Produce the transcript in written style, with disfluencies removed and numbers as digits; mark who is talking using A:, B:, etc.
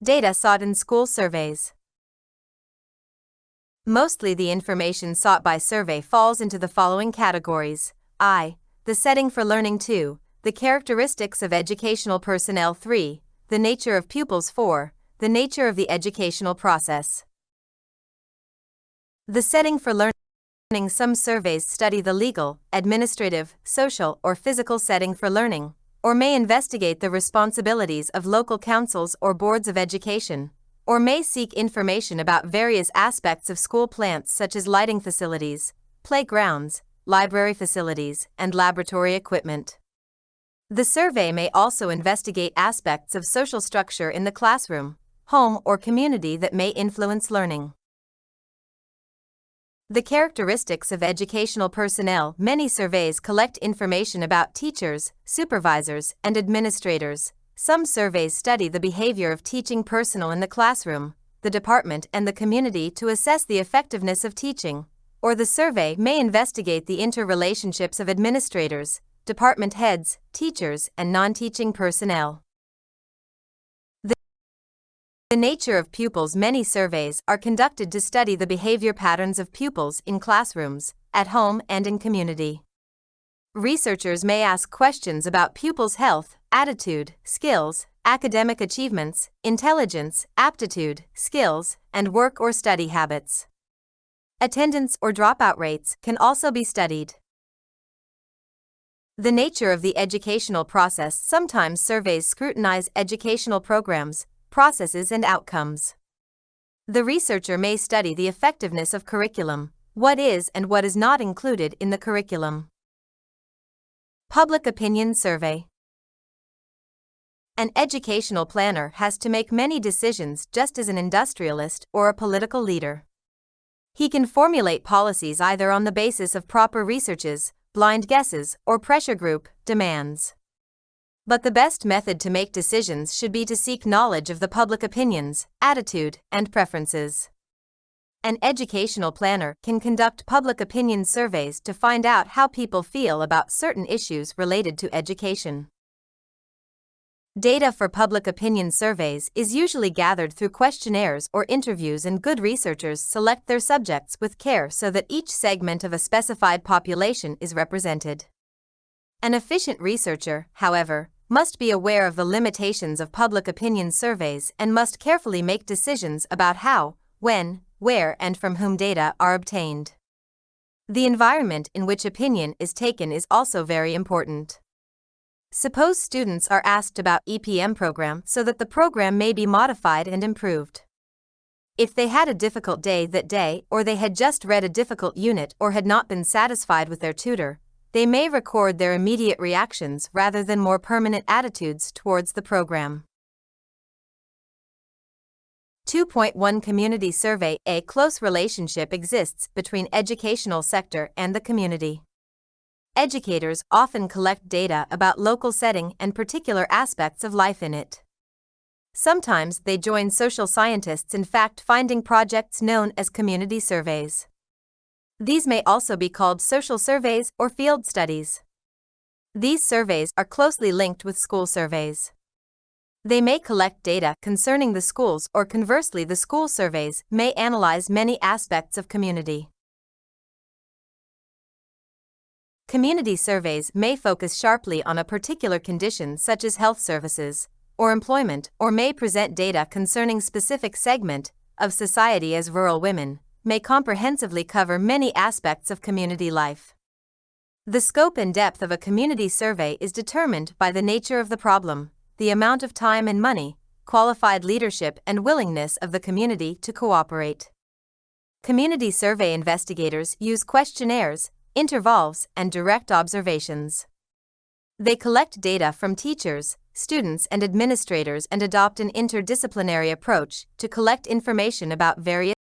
A: Data sought in school surveys. Mostly the information sought by survey falls into the following categories. I. The setting for learning. 2. The characteristics of educational personnel. 3. The nature of pupils. 4. The nature of the educational process. The setting for learning. Some surveys study the legal, administrative, social, or physical setting for learning, or may investigate the responsibilities of local councils or boards of education, or may seek information about various aspects of school plants such as lighting facilities, playgrounds, library facilities, and laboratory equipment. The survey may also investigate aspects of social structure in the classroom, home, or community that may influence learning. The characteristics of educational personnel. Many surveys collect information about teachers, supervisors, and administrators. Some surveys study the behavior of teaching personnel in the classroom, the department, and the community to assess the effectiveness of teaching, or the survey may investigate the interrelationships of administrators, department heads, teachers, and non-teaching personnel. The nature of pupils. Many surveys are conducted to study the behavior patterns of pupils in classrooms, at home, and in community. Researchers may ask questions about pupils' health, attitude, skills, academic achievements, intelligence, aptitude, skills, and work or study habits. Attendance or dropout rates can also be studied. The nature of the educational process. Sometimes surveys scrutinize educational programs, processes, and outcomes. The researcher may study the effectiveness of curriculum, what is and what is not included in the curriculum. Public opinion survey. An educational planner has to make many decisions just as an industrialist or a political leader. He can formulate policies either on the basis of proper researches, blind guesses, or pressure group demands. But the best method to make decisions should be to seek knowledge of the public opinions, attitude, and preferences. An educational planner can conduct public opinion surveys to find out how people feel about certain issues related to education. Data for public opinion surveys is usually gathered through questionnaires or interviews, and good researchers select their subjects with care so that each segment of a specified population is represented. An efficient researcher, however, must be aware of the limitations of public opinion surveys and must carefully make decisions about how, when, where, and from whom data are obtained. The environment in which opinion is taken is also very important. Suppose students are asked about EPM program so that the program may be modified and improved. If they had a difficult day that day, or they had just read a difficult unit or had not been satisfied with their tutor, they may record their immediate reactions rather than more permanent attitudes towards the program. 2.1 Community Survey. A close relationship exists between educational sector and the community. Educators often collect data about local setting and particular aspects of life in it. Sometimes they join social scientists in fact-finding projects known as community surveys. These may also be called social surveys or field studies. These surveys are closely linked with school surveys. They may collect data concerning the schools, or conversely, the school surveys may analyze many aspects of community. Community surveys may focus sharply on a particular condition such as health services or employment, or may present data concerning specific segment of society as rural women, may comprehensively cover many aspects of community life. The scope and depth of a community survey is determined by the nature of the problem, the amount of time and money, qualified leadership, and willingness of the community to cooperate. Community survey investigators use questionnaires, intervals, and direct observations. They collect data from teachers, students, and administrators and adopt an interdisciplinary approach to collect information about various